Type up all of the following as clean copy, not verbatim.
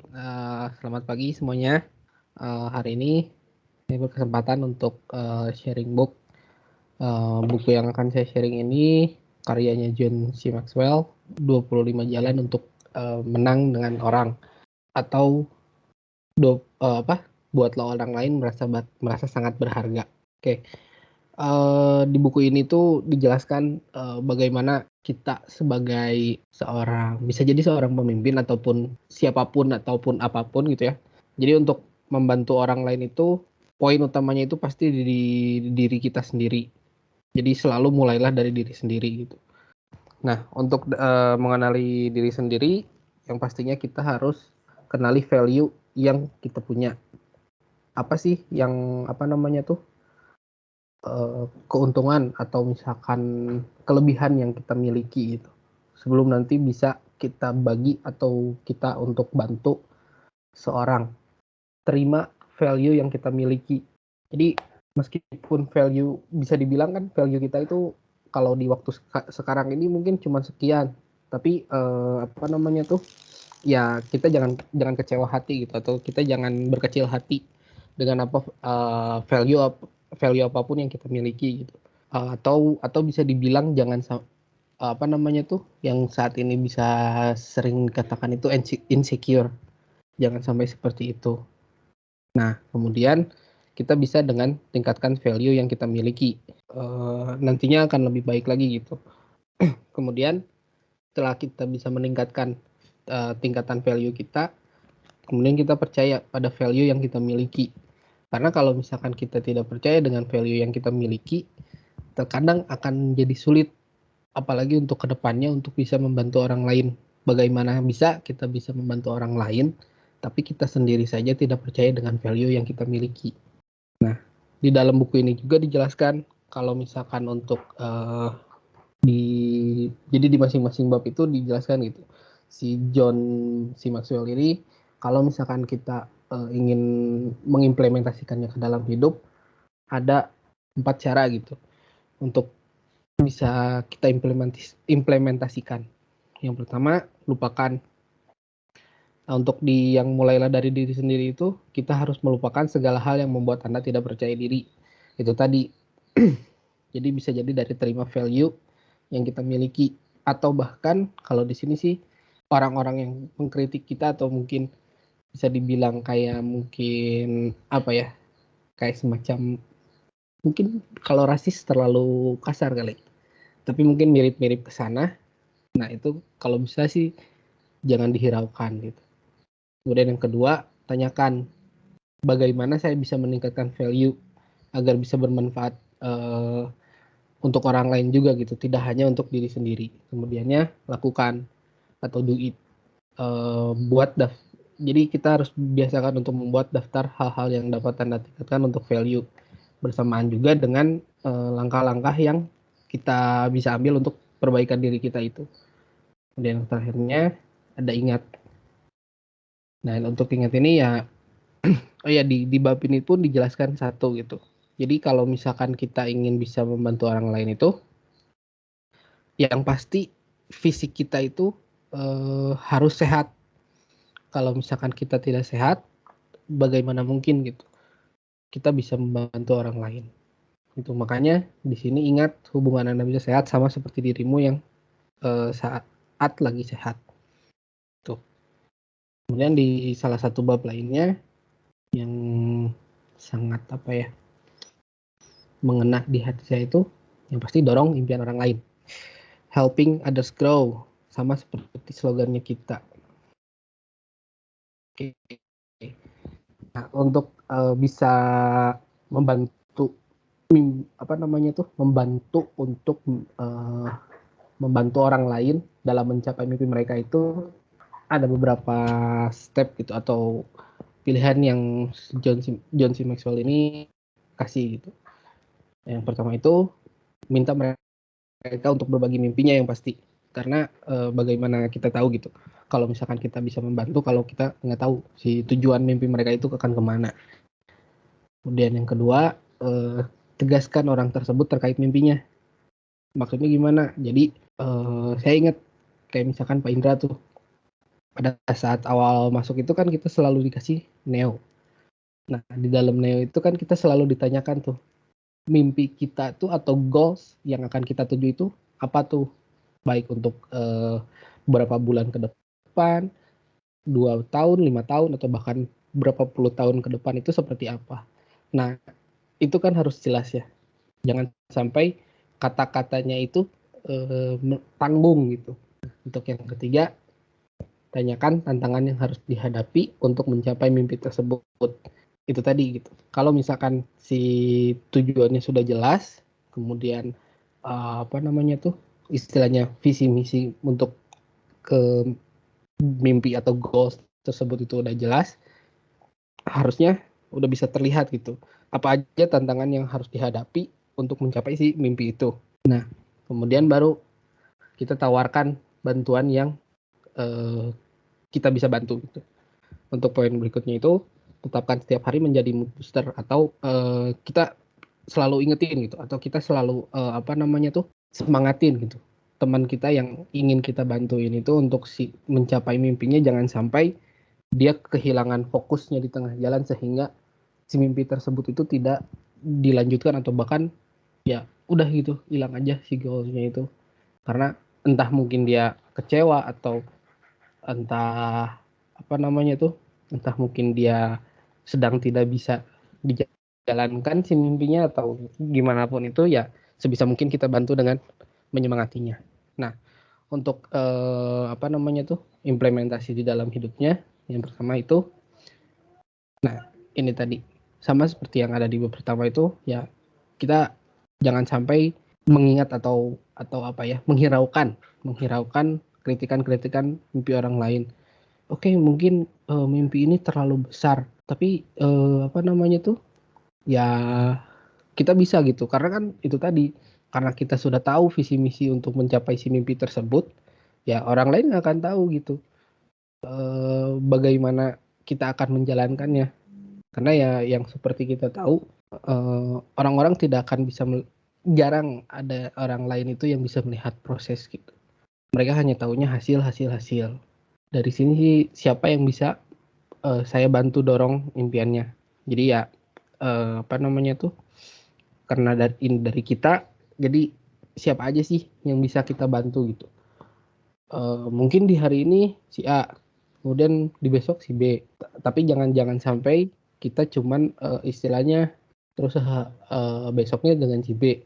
Selamat pagi semuanya. Hari ini saya berkesempatan untuk sharing book. Buku yang akan saya sharing ini karyanya John C. Maxwell, 25 Jalan untuk Menang dengan Orang, atau buatlah orang lain merasa sangat berharga. Oke. Di buku ini tuh dijelaskan bagaimana kita sebagai bisa jadi seorang pemimpin ataupun siapapun ataupun apapun gitu ya. Jadi untuk membantu orang lain itu poin utamanya itu pasti di diri kita sendiri. Jadi selalu mulailah dari diri sendiri gitu. Nah, untuk mengenali diri sendiri, yang pastinya kita harus kenali value yang kita punya. Apa sih yang keuntungan atau misalkan kelebihan yang kita miliki gitu. Sebelum nanti bisa kita bagi atau kita untuk bantu seorang. Terima value yang kita miliki. Jadi meskipun value bisa dibilang kan value kita itu kalau di waktu sekarang ini mungkin cuma sekian. Tapi ya kita jangan kecewa hati gitu, atau kita jangan berkecil hati dengan value apapun yang kita miliki gitu. Atau bisa dibilang jangan yang saat ini bisa sering dikatakan itu insecure. Jangan sampai seperti itu. Nah, kemudian kita bisa dengan tingkatkan value yang kita miliki. Nantinya akan lebih baik lagi gitu. Kemudian setelah kita bisa meningkatkan tingkatan value kita, kemudian kita percaya pada value yang kita miliki. Karena kalau misalkan kita tidak percaya dengan value yang kita miliki, terkadang akan jadi sulit, apalagi untuk kedepannya untuk bisa membantu orang lain. Bagaimana bisa kita bisa membantu orang lain, tapi kita sendiri saja tidak percaya dengan value yang kita miliki. Nah, di dalam buku ini juga dijelaskan kalau misalkan untuk jadi di masing-masing bab itu dijelaskan gitu. Si John C. Maxwell ini kalau misalkan kita ingin mengimplementasikannya ke dalam hidup, ada 4 cara gitu untuk bisa kita implementasikan. Yang pertama, lupakan. Nah, untuk yang mulailah dari diri sendiri itu, kita harus melupakan segala hal yang membuat Anda tidak percaya diri. Itu tadi. Jadi bisa jadi dari terima value yang kita miliki, atau bahkan kalau di sini sih orang-orang yang mengkritik kita, atau mungkin bisa dibilang kayak mungkin kayak semacam, mungkin kalau rasis terlalu kasar kali, tapi mungkin mirip-mirip ke sana. Nah, itu kalau bisa sih jangan dihiraukan gitu. Kemudian yang kedua, tanyakan bagaimana saya bisa meningkatkan value agar bisa bermanfaat untuk orang lain juga gitu, tidak hanya untuk diri sendiri. Kemudiannya lakukan atau do it. Jadi kita harus biasakan untuk membuat daftar hal-hal yang dapat Anda tingkatkan untuk value, bersamaan juga dengan langkah-langkah yang kita bisa ambil untuk perbaikan diri kita itu. Kemudian yang terakhirnya ada ingat. Nah, untuk ingat ini ya, di bab ini pun dijelaskan satu gitu. Jadi kalau misalkan kita ingin bisa membantu orang lain itu, yang pasti fisik kita itu harus sehat. Kalau misalkan kita tidak sehat, bagaimana mungkin gitu kita bisa membantu orang lain. Itu makanya di sini ingat, hubungan Anda bisa sehat sama seperti dirimu yang saat lagi sehat. Tuh. Kemudian di salah satu bab lainnya yang sangat mengena di hati saya itu, yang pasti dorong impian orang lain. Helping others grow, sama seperti slogannya kita. Oke. Nah, untuk bisa membantu membantu untuk membantu orang lain dalam mencapai mimpi mereka itu ada beberapa step gitu, atau pilihan yang John C. Maxwell ini kasih gitu. Yang pertama itu minta mereka untuk berbagi mimpinya yang pasti, karena bagaimana kita tahu gitu kalau misalkan kita bisa membantu kalau kita nggak tahu si tujuan mimpi mereka itu akan kemana. Kemudian yang kedua, tegaskan orang tersebut terkait mimpinya. Maksudnya gimana? Jadi saya ingat kayak misalkan Pak Indra tuh, pada saat awal masuk itu kan kita selalu dikasih neo. Nah, di dalam neo itu kan kita selalu ditanyakan tuh, mimpi kita tuh atau goals yang akan kita tuju itu apa tuh? Baik untuk berapa bulan ke depan, 2 tahun, 5 tahun, atau bahkan berapa puluh tahun ke depan itu seperti apa. Nah, itu kan harus jelas ya. Jangan sampai kata-katanya itu tanggung gitu. Untuk yang ketiga, tanyakan tantangan yang harus dihadapi untuk mencapai mimpi tersebut. Itu tadi gitu. Kalau misalkan si tujuannya sudah jelas, kemudian apa namanya tuh istilahnya visi misi untuk ke mimpi atau goals tersebut itu udah jelas, harusnya udah bisa terlihat gitu. Apa aja tantangan yang harus dihadapi untuk mencapai si mimpi itu. Nah, kemudian baru kita tawarkan bantuan yang kita bisa bantu gitu. Untuk poin berikutnya itu, tetapkan setiap hari menjadi mood booster, atau kita selalu ingetin gitu, atau kita selalu apa namanya tuh semangatin gitu teman kita yang ingin kita bantuin itu untuk mencapai mimpinya, jangan sampai dia kehilangan fokusnya di tengah jalan sehingga si mimpi tersebut itu tidak dilanjutkan, atau bahkan ya udah gitu hilang aja si goalsnya itu, karena entah mungkin dia kecewa, atau entah apa namanya tuh, entah mungkin dia sedang tidak bisa dijalankan si mimpinya, atau gimana pun itu ya sebisa mungkin kita bantu dengan menyemangatinya. Nah, untuk apa namanya tuh implementasi di dalam hidupnya, yang pertama itu, nah ini tadi sama seperti yang ada di bab pertama itu ya, kita jangan sampai mengingat atau apa ya, menghiraukan kritikan-kritikan mimpi orang lain. Oke, mungkin mimpi ini terlalu besar, tapi apa namanya tuh ya, kita bisa gitu, karena kan itu tadi, karena kita sudah tahu visi misi untuk mencapai si mimpi tersebut, ya orang lain nggak akan tahu gitu bagaimana kita akan menjalankannya. Karena ya yang seperti kita tahu, orang-orang tidak akan bisa jarang ada orang lain itu yang bisa melihat proses gitu. Mereka hanya tahunya hasil hasil hasil. Dari sini sih siapa yang bisa saya bantu dorong impiannya. Jadi ya apa namanya tuh, karena dari kita, jadi siapa aja sih yang bisa kita bantu gitu. Mungkin di hari ini si A, kemudian di besok si B. Tapi jangan sampai kita cuman istilahnya terus besoknya dengan si B.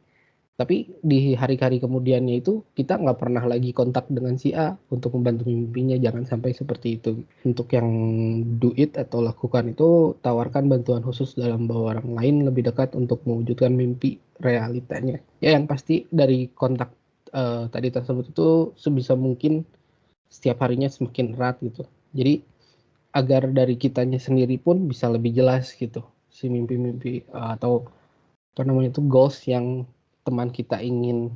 Tapi di hari-hari kemudiannya itu kita nggak pernah lagi kontak dengan si A untuk membantu mimpinya. Jangan sampai seperti itu. Untuk yang do it atau lakukan itu, tawarkan bantuan khusus dalam bahwa orang lain lebih dekat untuk mewujudkan mimpi realitanya. Ya yang pasti dari kontak tadi tersebut itu sebisa mungkin setiap harinya semakin erat gitu. Jadi agar dari kitanya sendiri pun bisa lebih jelas gitu si mimpi-mimpi atau apa namanya itu goals yang teman kita ingin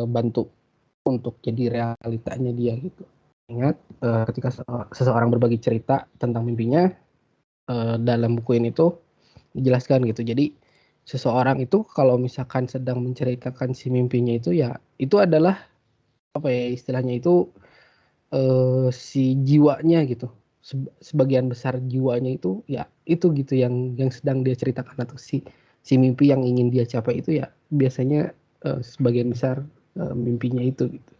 bantu untuk jadi realitanya dia gitu. Ingat ketika seseorang berbagi cerita tentang mimpinya dalam buku ini tuh dijelaskan gitu. Jadi seseorang itu kalau misalkan sedang menceritakan si mimpinya itu ya, itu adalah apa ya istilahnya itu si jiwanya gitu. Sebagian besar jiwanya itu ya itu gitu yang sedang dia ceritakan, atau si mimpi yang ingin dia capai itu ya biasanya sebagian besar mimpinya itu gitu.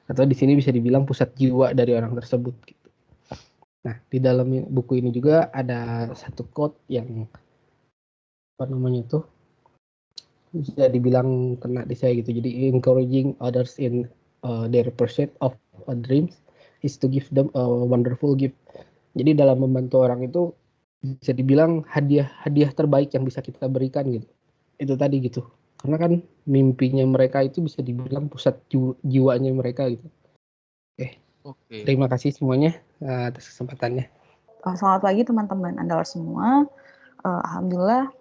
Atau di sini bisa dibilang pusat jiwa dari orang tersebut gitu. Nah, di dalam buku ini juga ada satu quote yang apa namanya tuh bisa dibilang kena di saya gitu. Jadi encouraging others in their pursuit of dreams is to give them a wonderful gift. Jadi dalam membantu orang itu bisa dibilang hadiah terbaik yang bisa kita berikan gitu. Itu tadi gitu. Karena kan mimpinya mereka itu bisa dibilang pusat jiwanya mereka gitu. Oke. Terima kasih semuanya atas kesempatannya. Selamat pagi teman-teman Andal semua. Alhamdulillah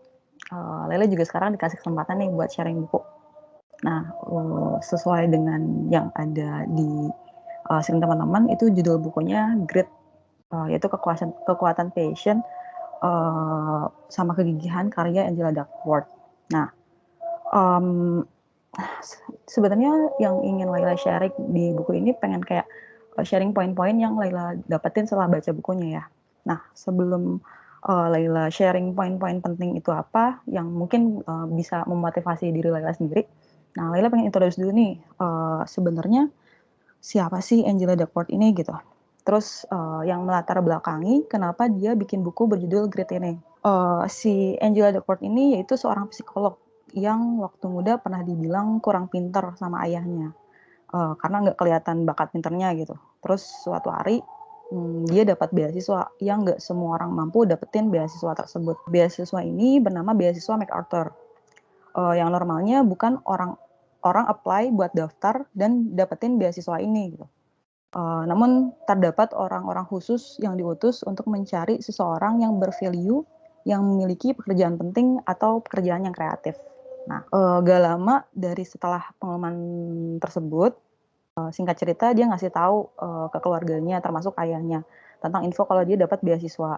Lele juga sekarang dikasih kesempatan nih buat sharing buku. Nah, sesuai dengan yang ada di screen teman-teman, itu judul bukunya Grit, yaitu kekuatan passion sama kegigihan karya Angela Duckworth. Nah, sebenarnya yang ingin Laila sharing di buku ini pengen kayak sharing poin-poin yang Laila dapetin setelah baca bukunya ya. Nah, sebelum Laila sharing poin-poin penting itu apa yang mungkin bisa memotivasi diri Laila sendiri. Nah, Laila pengen introduce dulu nih, sebenarnya siapa sih Angela Duckworth ini gitu. Terus yang melatar belakangi kenapa dia bikin buku berjudul Grit ini. Si Angela Duckworth ini yaitu seorang psikolog yang waktu muda pernah dibilang kurang pintar sama ayahnya. Karena nggak kelihatan bakat pinternya gitu. Terus suatu hari dia dapat beasiswa yang nggak semua orang mampu dapetin beasiswa tersebut. Beasiswa ini bernama beasiswa MacArthur. Yang normalnya bukan orang apply buat daftar dan dapetin beasiswa ini gitu. Namun terdapat orang-orang khusus yang diutus untuk mencari seseorang yang bervalue, yang memiliki pekerjaan penting atau pekerjaan yang kreatif. Nah, gak lama dari setelah pengumuman tersebut, singkat cerita dia ngasih tahu ke keluarganya termasuk ayahnya tentang info kalau dia dapat beasiswa.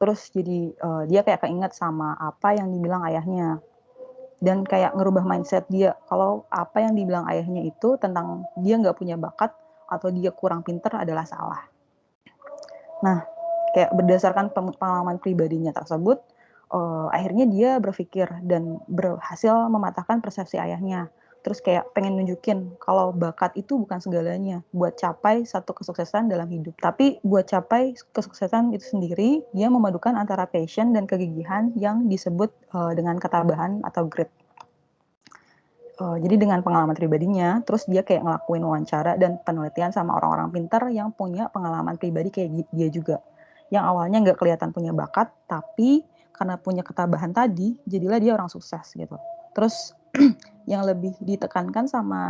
Terus jadi dia kayak keinget sama apa yang dibilang ayahnya dan kayak ngerubah mindset dia kalau apa yang dibilang ayahnya itu tentang dia nggak punya bakat atau dia kurang pinter adalah salah. Nah, kayak berdasarkan pengalaman pribadinya tersebut, akhirnya dia berpikir dan berhasil mematahkan persepsi ayahnya. Terus kayak pengen nunjukin kalau bakat itu bukan segalanya buat capai satu kesuksesan dalam hidup. Tapi buat capai kesuksesan itu sendiri, dia memadukan antara passion dan kegigihan yang disebut dengan ketabahan atau grit. Jadi dengan pengalaman pribadinya, terus dia kayak ngelakuin wawancara dan penelitian sama orang-orang pintar yang punya pengalaman pribadi kayak dia juga. Yang awalnya nggak kelihatan punya bakat, tapi karena punya ketabahan tadi, jadilah dia orang sukses gitu. Terus yang lebih ditekankan sama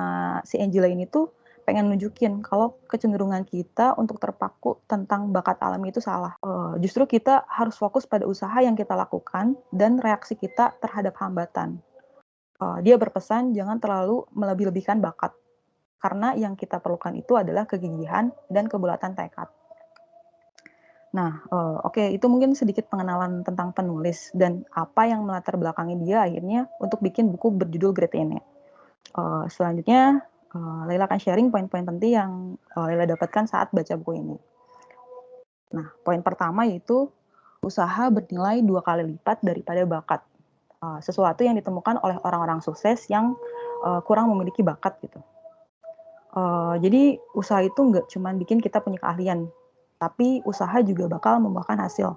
si Angela ini tuh pengen nunjukin kalau kecenderungan kita untuk terpaku tentang bakat alami itu salah. Justru kita harus fokus pada usaha yang kita lakukan dan reaksi kita terhadap hambatan. Dia berpesan jangan terlalu melebih-lebihkan bakat, karena yang kita perlukan itu adalah kegigihan dan kebulatan tekad. Nah, oke, itu mungkin sedikit pengenalan tentang penulis dan apa yang melatar belakangi dia akhirnya untuk bikin buku berjudul Grit ini. Selanjutnya, Laila akan sharing poin-poin penting yang Laila dapatkan saat baca buku ini. Nah, poin pertama yaitu usaha bernilai 2 kali lipat daripada bakat. Sesuatu yang ditemukan oleh orang-orang sukses yang kurang memiliki bakat gitu. Jadi usaha itu nggak cuma bikin kita punya keahlian, tapi usaha juga bakal membuahkan hasil.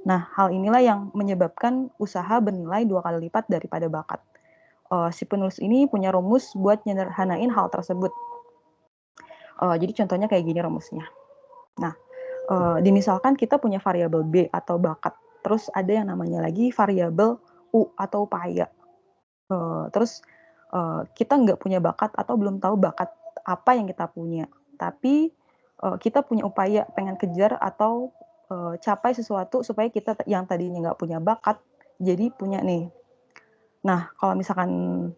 Nah, hal inilah yang menyebabkan usaha bernilai 2 kali lipat daripada bakat. Si penulis ini punya rumus buat nyederhanain hal tersebut. Jadi contohnya kayak gini rumusnya. Nah, dimisalkan kita punya variabel B atau bakat, terus ada yang namanya lagi variabel U atau upaya. Terus kita nggak punya bakat atau belum tahu bakat apa yang kita punya, tapi kita punya upaya pengen kejar atau capai sesuatu supaya kita yang tadinya nggak punya bakat jadi punya nih. Nah, kalau misalkan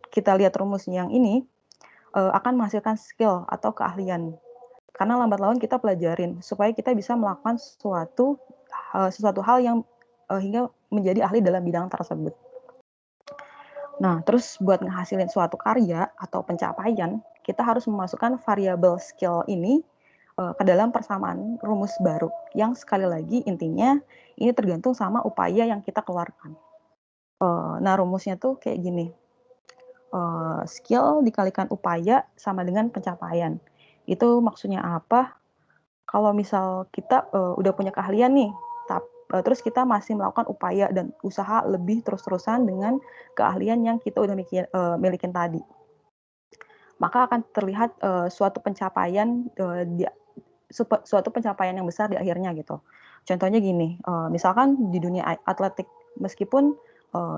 kita lihat rumusnya yang ini akan menghasilkan skill atau keahlian. Karena lambat laun kita pelajarin supaya kita bisa melakukan sesuatu hal yang hingga menjadi ahli dalam bidang tersebut. Nah, terus buat ngehasilin suatu karya atau pencapaian, kita harus memasukkan variabel skill ini ke dalam persamaan rumus baru, yang sekali lagi intinya ini tergantung sama upaya yang kita keluarkan. Nah, rumusnya tuh kayak gini, skill dikalikan upaya sama dengan pencapaian. Itu maksudnya apa? Kalau misal kita udah punya keahlian nih, terus kita masih melakukan upaya dan usaha lebih terus-terusan dengan keahlian yang kita udah milikin tadi, maka akan terlihat suatu pencapaian suatu pencapaian yang besar di akhirnya gitu. Contohnya gini, misalkan di dunia atletik, meskipun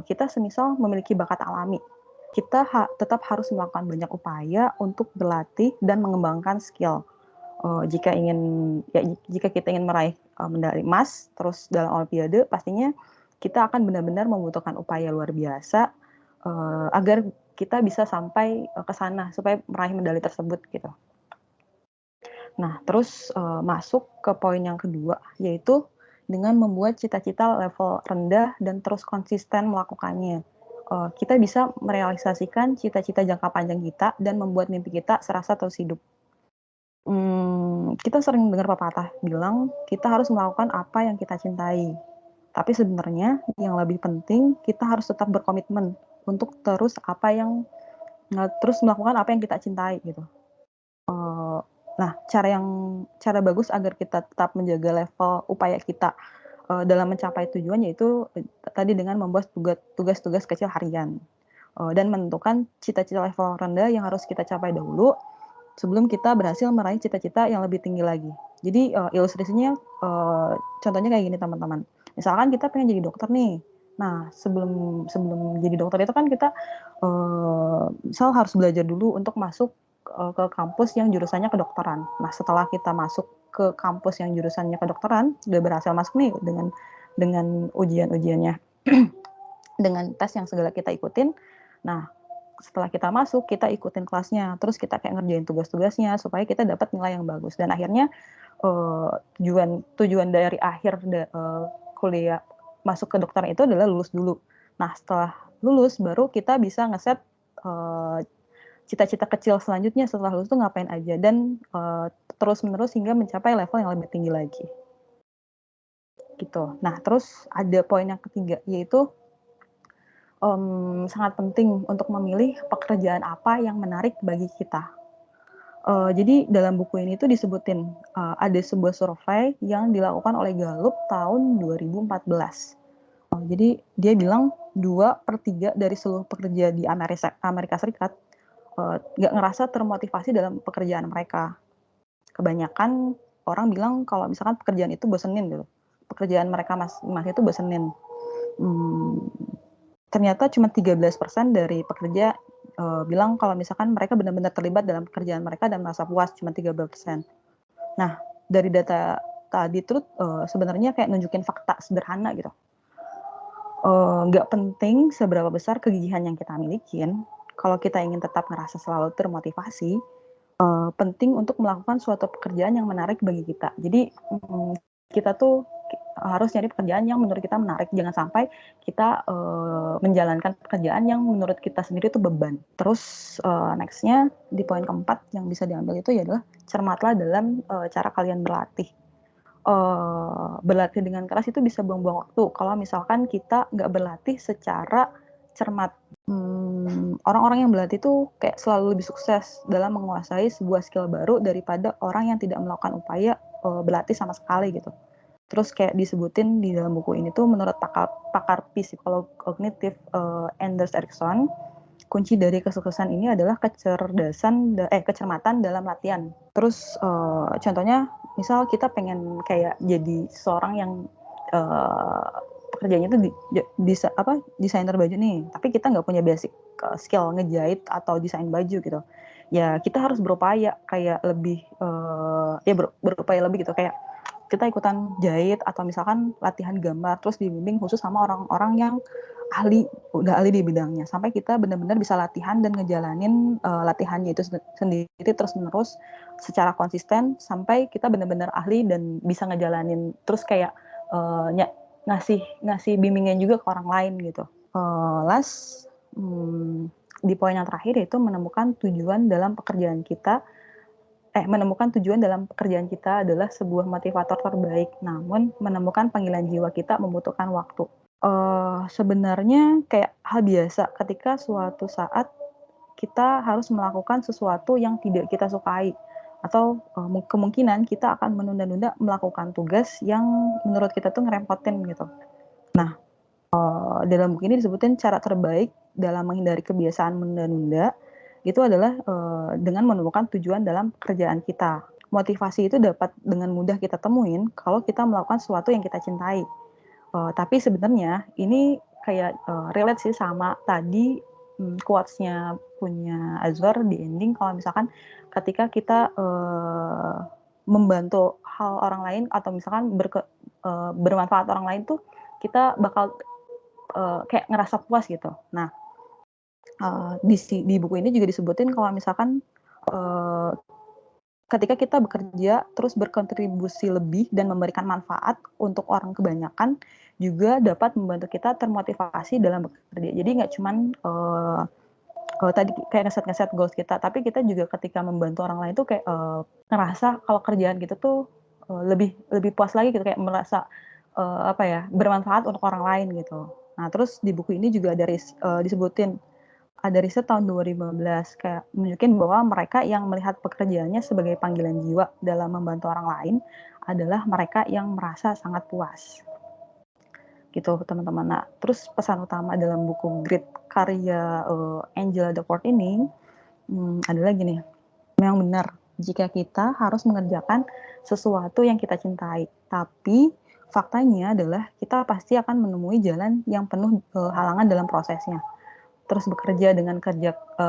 kita semisal memiliki bakat alami, kita tetap harus melakukan banyak upaya untuk berlatih dan mengembangkan skill. Jika kita ingin meraih medali emas terus dalam olimpiade, pastinya kita akan benar-benar membutuhkan upaya luar biasa agar kita bisa sampai ke sana supaya meraih medali tersebut gitu. Nah, terus masuk ke poin yang kedua, yaitu dengan membuat cita-cita level rendah dan terus konsisten melakukannya. Kita bisa merealisasikan cita-cita jangka panjang kita dan membuat mimpi kita serasa terus hidup. Kita sering dengar pepatah bilang kita harus melakukan apa yang kita cintai. Tapi sebenarnya yang lebih penting kita harus tetap berkomitmen untuk terus melakukan apa yang kita cintai gitu. Nah, cara bagus agar kita tetap menjaga level upaya kita dalam mencapai tujuan yaitu tadi dengan membuat tugas-tugas kecil harian dan menentukan cita-cita level rendah yang harus kita capai dahulu sebelum kita berhasil meraih cita-cita yang lebih tinggi lagi. Jadi ilustrasinya contohnya kayak gini teman-teman. Misalkan kita pengen jadi dokter nih. Nah, sebelum jadi dokter itu kan kita misal harus belajar dulu untuk masuk ke kampus yang jurusannya kedokteran. Nah, setelah kita masuk ke kampus yang jurusannya kedokteran, udah berhasil masuk nih dengan ujian-ujiannya, dengan tes yang segala kita ikutin. Nah, setelah kita masuk, kita ikutin kelasnya, terus kita kayak ngerjain tugas-tugasnya supaya kita dapat nilai yang bagus. Dan akhirnya tujuan dari akhir kuliah masuk ke dokter itu adalah lulus dulu. Nah, setelah lulus baru kita bisa ngeset cita-cita kecil selanjutnya setelah lulus itu ngapain aja dan terus-menerus hingga mencapai level yang lebih tinggi lagi. Gitu. Nah, terus ada poin yang ketiga yaitu sangat penting untuk memilih pekerjaan apa yang menarik bagi kita. Jadi dalam buku ini tuh disebutin ada sebuah survei yang dilakukan oleh Gallup tahun 2014. Jadi dia bilang 2/3 dari seluruh pekerja di Amerika Serikat nggak ngerasa termotivasi dalam pekerjaan mereka. Kebanyakan orang bilang kalau misalkan pekerjaan itu bosenin gitu. Pekerjaan mereka masing-masing itu bosenin. Ternyata cuma 13% dari pekerja bilang kalau misalkan mereka benar-benar terlibat dalam pekerjaan mereka dan merasa puas, cuma 13%. Nah, dari data tadi tuh sebenarnya kayak nunjukin fakta sederhana gitu. Nggak penting seberapa besar kegigihan yang kita milikin, kalau kita ingin tetap ngerasa selalu termotivasi, penting untuk melakukan suatu pekerjaan yang menarik bagi kita. Jadi kita tuh harus nyari pekerjaan yang menurut kita menarik. Jangan sampai kita menjalankan pekerjaan yang menurut kita sendiri itu beban. Terus nextnya di poin keempat yang bisa diambil itu adalah cermatlah dalam cara kalian berlatih. Berlatih dengan keras itu bisa buang-buang waktu. Kalau misalkan kita nggak berlatih secara cermat. Orang-orang yang berlatih itu kayak selalu lebih sukses dalam menguasai sebuah skill baru daripada orang yang tidak melakukan upaya berlatih sama sekali gitu. Terus kayak disebutin di dalam buku ini tuh menurut pakar psikolog kognitif Anders Ericsson, kunci dari kesuksesan ini adalah kecermatan dalam latihan. Terus contohnya misal kita pengen kayak jadi seorang yang pekerjaannya itu desainer baju nih, tapi kita nggak punya basic skill ngejahit atau desain baju gitu. Ya kita harus berupaya kayak lebih berupaya lebih gitu, kayak kita ikutan jahit atau misalkan latihan gambar terus dibimbing khusus sama orang-orang yang udah ahli di bidangnya sampai kita benar-benar bisa latihan dan ngejalanin latihannya itu sendiri terus-menerus secara konsisten sampai kita benar-benar ahli dan bisa ngejalanin terus kayak ngasih bimbingan juga ke orang lain gitu. Di poin yang terakhir yaitu menemukan tujuan dalam pekerjaan kita adalah sebuah motivator terbaik, namun menemukan panggilan jiwa kita membutuhkan waktu. Sebenarnya kayak hal biasa ketika suatu saat kita harus melakukan sesuatu yang tidak kita sukai atau kemungkinan kita akan menunda-nunda melakukan tugas yang menurut kita tuh ngerepotin gitu. Nah, dalam buku ini disebutin cara terbaik dalam menghindari kebiasaan menunda-nunda itu adalah dengan menemukan tujuan dalam pekerjaan kita. Motivasi itu dapat dengan mudah kita temuin kalau kita melakukan sesuatu yang kita cintai. Tapi sebenarnya ini kayak relate sih sama tadi quotes-nya punya Azwar di ending kalau misalkan ketika kita membantu hal orang lain atau misalkan bermanfaat orang lain tuh kita bakal kayak ngerasa puas gitu. Nah, di buku ini juga disebutin kalau misalkan ketika kita bekerja terus berkontribusi lebih dan memberikan manfaat untuk orang kebanyakan juga dapat membantu kita termotivasi dalam bekerja. Jadi nggak cuman tadi kayak ngeset goals kita, tapi kita juga ketika membantu orang lain tuh kayak ngerasa kalau kerjaan gitu tuh lebih puas lagi gitu, kayak merasa apa ya, bermanfaat untuk orang lain gitu. Nah, terus di buku ini juga ada disebutin ada riset tahun 2015 kayak menunjukin bahwa mereka yang melihat pekerjaannya sebagai panggilan jiwa dalam membantu orang lain adalah mereka yang merasa sangat puas. Gitu teman-teman. Nah, terus pesan utama dalam buku Grit karya Angela Duckworth ini adalah gini, memang benar jika kita harus mengerjakan sesuatu yang kita cintai, tapi faktanya adalah kita pasti akan menemui jalan yang penuh halangan dalam prosesnya. Terus bekerja dengan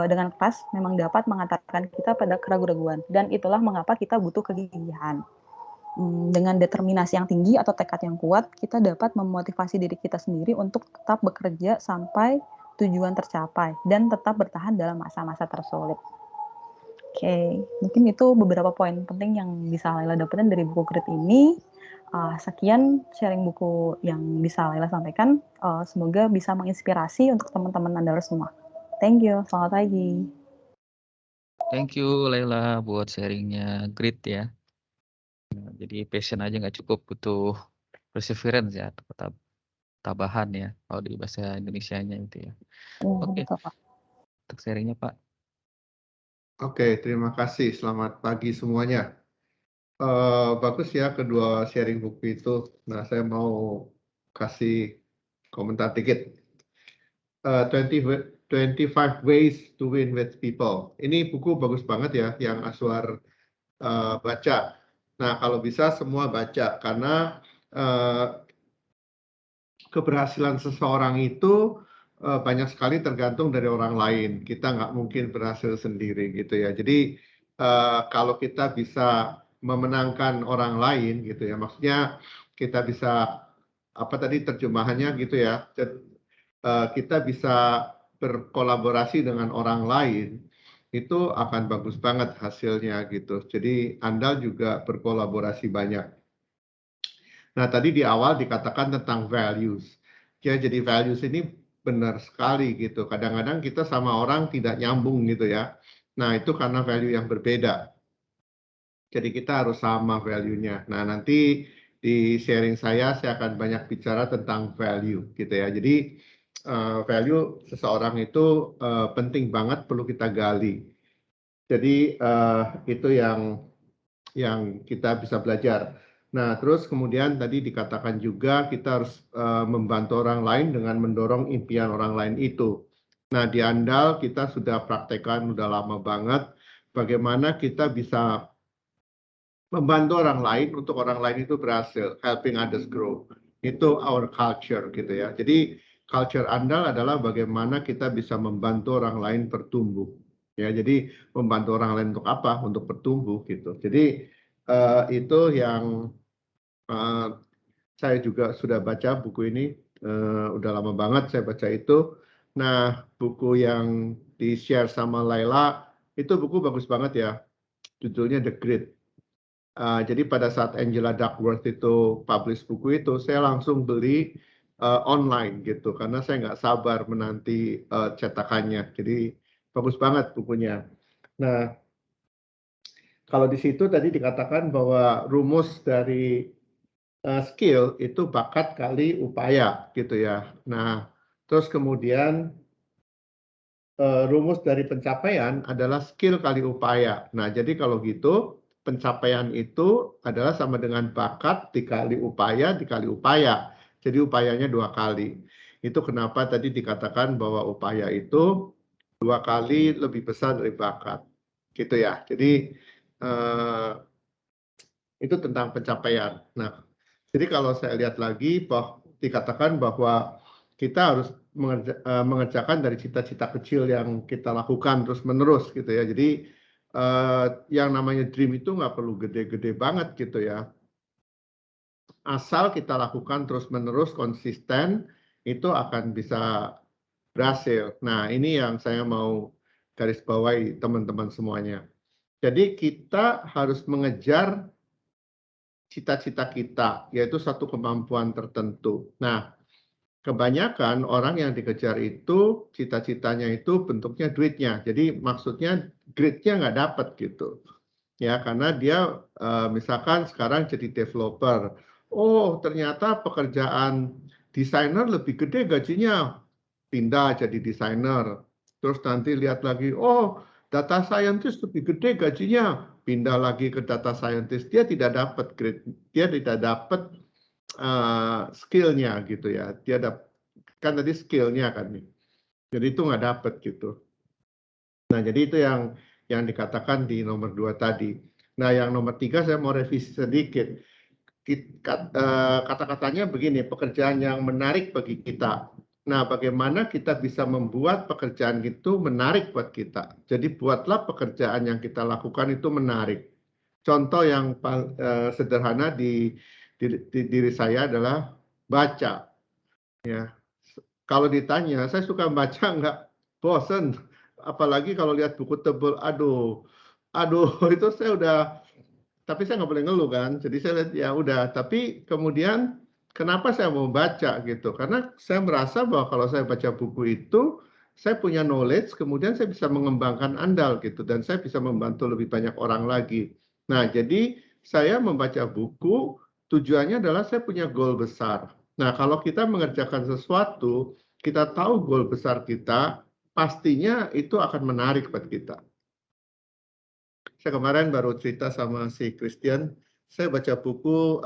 dengan keras memang dapat mengantarkan kita pada keraguan-raguan, dan itulah mengapa kita butuh kegigihan. Dengan determinasi yang tinggi atau tekad yang kuat, kita dapat memotivasi diri kita sendiri untuk tetap bekerja sampai tujuan tercapai dan tetap bertahan dalam masa-masa tersulit. Oke, mungkin itu beberapa poin penting yang bisa Laila dapetin dari buku Grit ini. Sekian sharing buku yang bisa Laila sampaikan. Semoga bisa menginspirasi untuk teman-teman Anda semua. Thank you, selamat pagi. Thank you Laila buat sharingnya, Grit ya. Nah, jadi passion aja nggak cukup, butuh perseverance ya, atau tabahan ya, kalau di bahasa Indonesianya itu ya. Oke, untuk sharingnya Pak. Oke, terima kasih. Selamat pagi semuanya. Bagus ya kedua sharing buku itu. Nah, saya mau kasih komentar dikit. 25 Ways to Win with People. Ini buku bagus banget ya, yang Aswar baca. Nah, kalau bisa semua baca, karena keberhasilan seseorang itu banyak sekali tergantung dari orang lain. Kita nggak mungkin berhasil sendiri gitu ya. Jadi kalau kita bisa memenangkan orang lain gitu ya, maksudnya kita bisa apa tadi terjemahannya gitu ya, kita bisa berkolaborasi dengan orang lain, itu akan bagus banget hasilnya gitu. Jadi Anda juga berkolaborasi banyak. Nah, tadi di awal dikatakan tentang values. Ya, jadi values ini benar sekali gitu. Kadang-kadang kita sama orang tidak nyambung gitu ya. Nah, itu karena value yang berbeda. Jadi kita harus sama value-nya. Nah, nanti di sharing saya akan banyak bicara tentang value gitu ya. Jadi value seseorang itu penting banget, perlu kita gali. Jadi itu yang kita bisa belajar. Nah, terus kemudian tadi dikatakan juga kita harus membantu orang lain dengan mendorong impian orang lain itu. Nah, di Andal kita sudah praktekkan udah lama banget bagaimana kita bisa membantu orang lain untuk orang lain itu berhasil, helping others grow. Itu our culture gitu ya. Jadi culture Andal adalah bagaimana kita bisa membantu orang lain bertumbuh. Ya, jadi membantu orang lain untuk apa? Untuk bertumbuh gitu. Jadi itu yang saya juga sudah baca buku ini, udah lama banget saya baca itu. Nah, buku yang di-share sama Laila, itu buku bagus banget ya, judulnya The Grit. Jadi pada saat Angela Duckworth itu publish buku itu, saya langsung beli online gitu, karena saya nggak sabar menanti cetakannya. Jadi bagus banget bukunya. Nah, kalau di situ tadi dikatakan bahwa rumus dari skill itu bakat kali upaya gitu ya. Nah, terus kemudian rumus dari pencapaian adalah skill kali upaya. Nah, jadi kalau gitu pencapaian itu adalah sama dengan bakat dikali upaya. Jadi upayanya 2 kali. Itu kenapa tadi dikatakan bahwa upaya itu 2 kali lebih besar dari bakat. Gitu ya. Jadi itu tentang pencapaian. Nah, jadi kalau saya lihat lagi bahwa dikatakan bahwa kita harus mengerjakan dari cita-cita kecil yang kita lakukan terus-menerus gitu ya. Jadi yang namanya dream itu nggak perlu gede-gede banget gitu ya. Asal kita lakukan terus-menerus konsisten, itu akan bisa berhasil. Nah, ini yang saya mau garis bawahi teman-teman semuanya. Jadi kita harus mengejar cita-cita kita, yaitu satu kemampuan tertentu. Nah, kebanyakan orang yang dikejar itu cita-citanya itu bentuknya duitnya. Jadi maksudnya gridnya nggak dapat gitu. Ya, karena dia misalkan sekarang jadi developer. Oh, ternyata pekerjaan desainer lebih gede gajinya, pindah jadi desainer. Terus nanti lihat lagi, oh, data scientist lebih gede gajinya, pindah lagi ke data scientist. Dia tidak dapat grade, dia tidak dapat skill-nya gitu ya. Dia dapat kan tadi skill-nya kan nih. Jadi itu nggak dapat gitu. Nah, jadi itu yang dikatakan di nomor 2 tadi. Nah, yang nomor 3 saya mau revisi sedikit. Kata-katanya begini, pekerjaan yang menarik bagi kita. Nah, bagaimana kita bisa membuat pekerjaan itu menarik buat kita. Jadi buatlah pekerjaan yang kita lakukan itu menarik. Contoh yang sederhana di diri saya adalah baca. Ya, kalau ditanya, saya suka baca nggak? Bosen. Apalagi kalau lihat buku tebel, aduh, itu saya udah, tapi saya nggak boleh ngeluh kan. Jadi saya lihat ya udah. Tapi kemudian kenapa saya mau baca gitu? Karena saya merasa bahwa kalau saya baca buku itu, saya punya knowledge, kemudian saya bisa mengembangkan andal gitu, dan saya bisa membantu lebih banyak orang lagi. Nah, jadi saya membaca buku tujuannya adalah saya punya goal besar. Nah, kalau kita mengerjakan sesuatu, kita tahu goal besar kita, pastinya itu akan menarik buat kita. Saya kemarin baru cerita sama si Christian, saya baca buku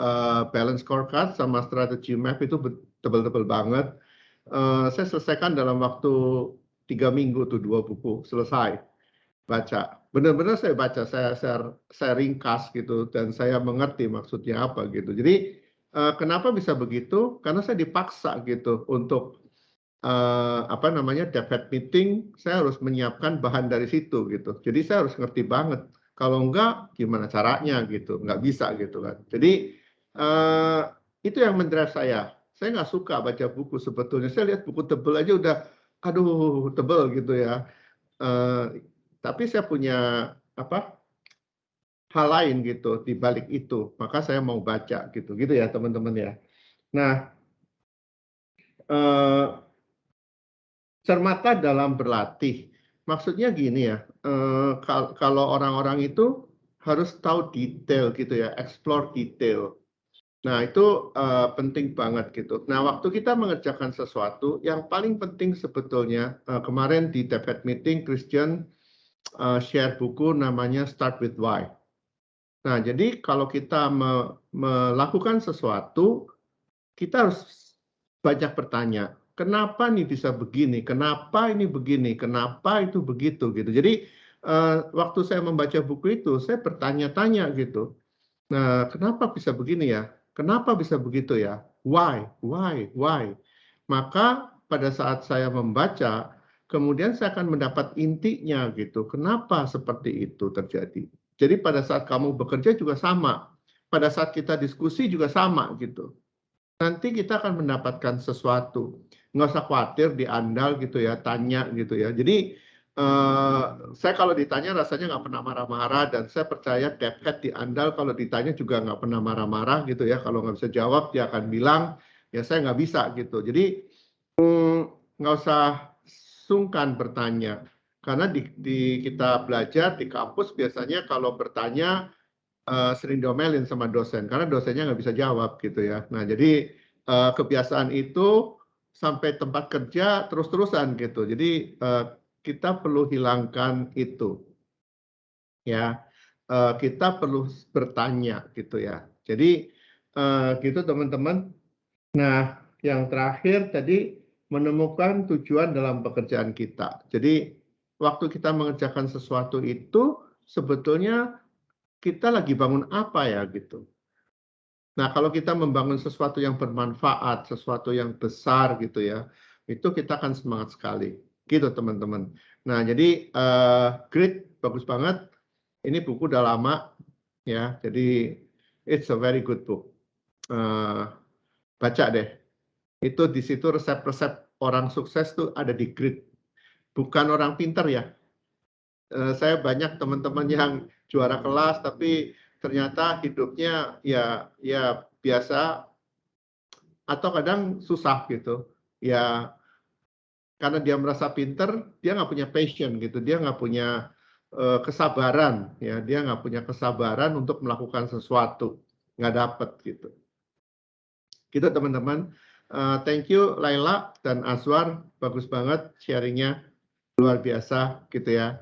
Balance Scorecard sama Strategy Map itu tebel-tebel banget. Saya selesaikan dalam waktu 3 minggu tuh 2 buku, selesai baca. Benar-benar saya baca, saya ringkas gitu, dan saya mengerti maksudnya apa gitu. Jadi kenapa bisa begitu? Karena saya dipaksa gitu untuk dapat meeting, saya harus menyiapkan bahan dari situ gitu. Jadi saya harus ngerti banget. Kalau enggak, gimana caranya gitu? Nggak bisa gitu kan. Jadi itu yang mendrive saya. Saya nggak suka baca buku sebetulnya. Saya lihat buku tebel aja udah, aduh tebel gitu ya. Tapi saya punya hal lain gitu di balik itu. Maka saya mau baca gitu ya teman-teman ya. Nah, cermata dalam berlatih. Maksudnya gini ya, kalau orang-orang itu harus tahu detail gitu ya, explore detail. Nah, itu penting banget gitu. Nah, waktu kita mengerjakan sesuatu, yang paling penting sebetulnya, kemarin di Dapat Meeting, Christian share buku namanya Start with Why. Nah, jadi kalau kita melakukan sesuatu, kita harus banyak bertanya. Kenapa nih bisa begini? Kenapa ini begini? Kenapa itu begitu? Gitu. Jadi waktu saya membaca buku itu, saya bertanya-tanya gitu. Nah, kenapa bisa begini ya? Kenapa bisa begitu ya? Why? Why? Why? Maka pada saat saya membaca, kemudian saya akan mendapat intinya gitu. Kenapa seperti itu terjadi? Jadi pada saat kamu bekerja juga sama. Pada saat kita diskusi juga sama gitu. Nanti kita akan mendapatkan sesuatu. Nggak usah khawatir diandal gitu ya, tanya gitu ya. Jadi saya kalau ditanya rasanya nggak pernah marah-marah, dan saya percaya Dephead di andal kalau ditanya juga nggak pernah marah-marah gitu ya. Kalau nggak bisa jawab dia akan bilang ya saya nggak bisa gitu. Jadi nggak usah sungkan bertanya, karena di kita belajar di kampus biasanya kalau bertanya sering diomelin sama dosen karena dosennya nggak bisa jawab gitu ya. Nah, jadi kebiasaan itu sampai tempat kerja terus-terusan gitu. Jadi kita perlu hilangkan itu. Ya. Kita perlu bertanya gitu ya. Jadi gitu teman-teman. Nah, yang terakhir tadi menemukan tujuan dalam pekerjaan kita. Jadi waktu kita mengerjakan sesuatu itu sebetulnya kita lagi bangun apa ya gitu. Nah, kalau kita membangun sesuatu yang bermanfaat, sesuatu yang besar gitu ya, itu kita akan semangat sekali. Gitu teman-teman. Nah, jadi Grit bagus banget. Ini buku udah lama ya, jadi it's a very good book. Baca deh. Itu di situ resep-resep orang sukses tuh ada di Grit. Bukan orang pinter ya. Saya banyak teman-teman yang juara kelas tapi ternyata hidupnya ya biasa atau kadang susah gitu. ya karena dia merasa pinter, dia nggak punya passion gitu, dia nggak punya kesabaran, ya, dia nggak punya kesabaran untuk melakukan sesuatu, nggak dapet gitu. Gitu teman-teman. Thank you Laila dan Aswar, bagus banget sharingnya, luar biasa gitu ya.